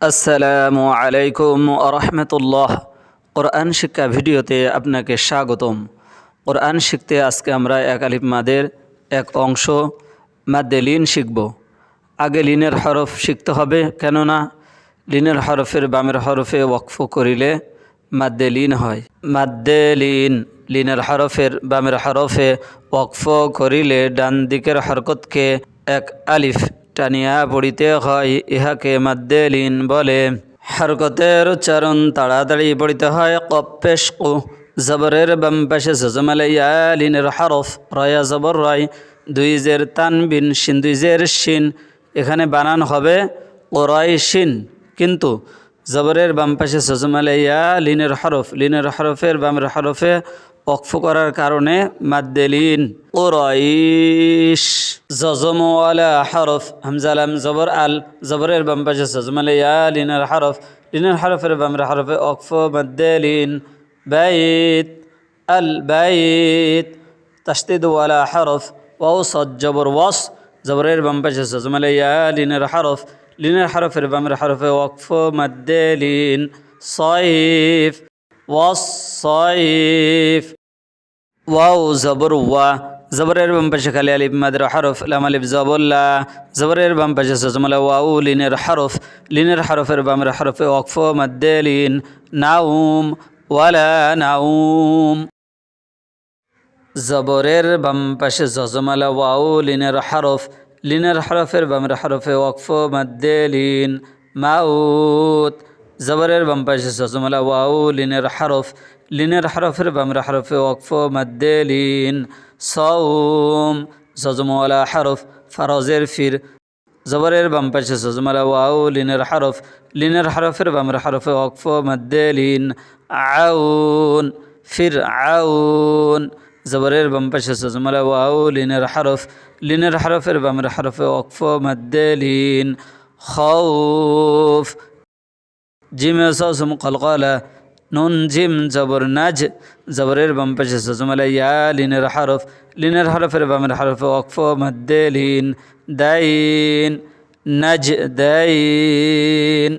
আসসালামু আলাইকুম আরহামতুল্লাহ। কোরআন শিক্ষা ভিডিওতে আপনাকে স্বাগতম। কোরআন শিখতে আজকে আমরা এক আলিফ মাদের এক অংশ মাদ্দে লিন শিখব। আগে লিনের হরফ শিখতে হবে, কেননা লিনের হরফের বামের হরফে ওয়াকফ করিলে মাদ্দে লিন হয়। মাদ্দে লিন, লিনের হরফের বামের হরফে ওয়াকফ করিলে ডান দিকের হরকতকে এক আলিফ টানিয়া পড়িতে হয়, ইহাকে মাদ্দে লিন বলে। হরকতের উচ্চারণ তাড়াতাড়ি পড়িতে হয়। কফ পেশ কু, জবরের বাম পাশে সজমালাইয়া লিনের হরফ, রয়া জবর রয়, দুই জের তানবিন শিন দুই জের শিন, এখানে বানান হবে ওরাই শিন, কিন্তু জবরের বাম পাশে সজমালাইয়া লিনের হরফ, লিনের হরফের বামের হরফে ওয়াকফ করার কারণে মাদ্দে লিন। ওরাইশ, জজমওয়ালা হরফ, হামজালাম জবর আল, জবরের বাম পাশে সজমালাইয়া লিনের হরফ, লিনের হরফের বামের হরফে ওয়াকফ মাদ্দে লিন। বাইত, আল বাইত, তাশদীদ ওয়ালা হরফ, ওয়াও সদ জবর ওয়াস, জবরের বাম পাশে সজমালাইয়া লিনের হরফ, লিনের হরফের বামের হরফে ওয়াকফ মাদ্দে লিন। সয়ফ, ওয়াস সয়ফ, ওয়াও জবর ওয়া, জবরের বাম পাশে খালি আলিফ মাদের হরফ, লাম আলিফ জবল্লা, জবরের বাম পাশে সজমালা ওয়াউ লিনের হরফ, লিনের হরফের বামের হরফে ওয়াকফ মাদ্দে লিন। নাউম, ওয়ালা নাউম, জবরের বাম পাশে জজমালা ওয়াউ লিনের হরফ, লিনের হরফের বামের হরফে ওয়াকফ মাদ্দে লিন। মাউত, জবরের বাম পাশে জজমালা ওয়াউ লিনের হরফ, লিনের হরফের বামের হরফে ওয়াকফ মাদ্দে লিন। সৌম, জজমওয়ালা হরফ, ফরজের ফির, জবরের বাম পাশে জজমালা ওয়াউ লিনের হরফ, লিনের হরফের বামের হরফে ওয়াকফ মাদ্দে লিন। আউন, ফির আউন, জবরের বাম পাশে জজমালা ওয়াউ লিনের হরফ, লিনের হরফের বামের হরফে ওয়াকফ মাদ্দে লিন। খৌফ, জিমে সম কলকলা, নুন জিম জবর নাজ, জবরের বাম পাশে জজমালা ইয়া লিনের হরফ, লিনের হরফের বামের হরফে ওয়াকফ মাদ্দে লিন। দাইন, নাজ দাইন,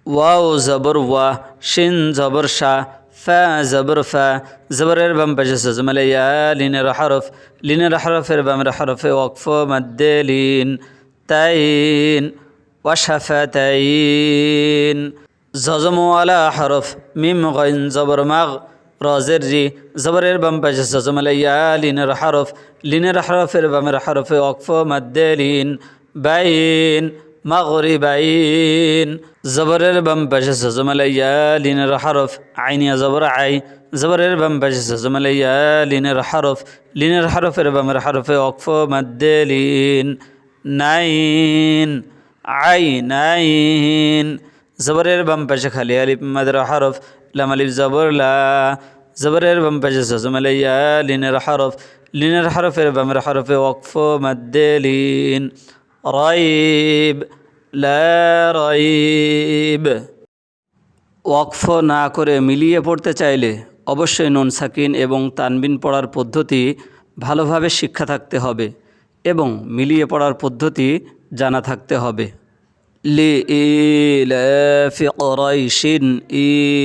ওয়াও জবর ওয়া, শিন জবর শা, ফা জবর ফা, জবরের বাম পাশে সজমালা ইয়া লিনের হরফ, লিনের হরফের বামের হরফে ওয়াকফ মাদ্দে লিন। তাইন, ওয়াশাফাতাইন, জজমওয়ালা হরফ, মিম গাইন জবর মাগ, রজের রি, জবরের বাম পাশে সজমালা ইয়া লিনের হরফ, লিনের হরফের বামের হরফে ওয়াকফ মাদ্দে লিন। বাইন, মাগরিবাইন, জবরের বাম পাশে সজমালা ইয়া লিনের হরফ, আইনিয়া জবর আই, জবরের বাম পাশে সজমালা ইয়া লিনের হরফ, লিনের হরফের বামের হরফে ওয়াকফ মাদ্দে লিন। নাইন, আই নাইন, জবরের বাম পাশে খালি আলিফ মাদের হরফ, লাম আলিফ জবর লা, জবরের বাম পাশে সজমালা ইয়া লিনের হরফ, লিনের হরফের বামের হরফে ওয়াকফ মাদ্দে লিন। রাইব, লা রাইব, ওয়াকফ না করে মিলিয়ে পড়তে চাইলে অবশ্যই নুন সাকিন এবং তানবিন পড়ার পদ্ধতি ভালোভাবে শিক্ষা থাকতে হবে এবং মিলিয়ে পড়ার পদ্ধতি জানা থাকতে হবে। লিইলাফি কুরাইশিন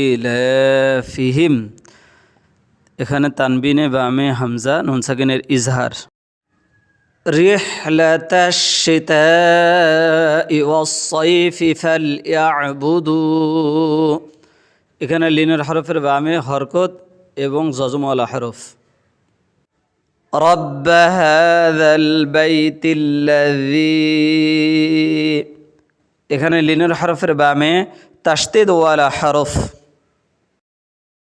ইলাফিহিম, এখানে তানবিনে বামে হামজা নুন সাকিনের ইজহার। রিহলাতাশ শিতাই ওয়াস-সাইফি ফালইয়াবুদু, এখানে লিনের হরফের বামে হরকত এবং জজমওয়ালা হরফ। রব্ব হাযাল বাইতিল্লাযী, এখানে লিনের হরফের বামে তাশদীদ ওয়ালা হরফ।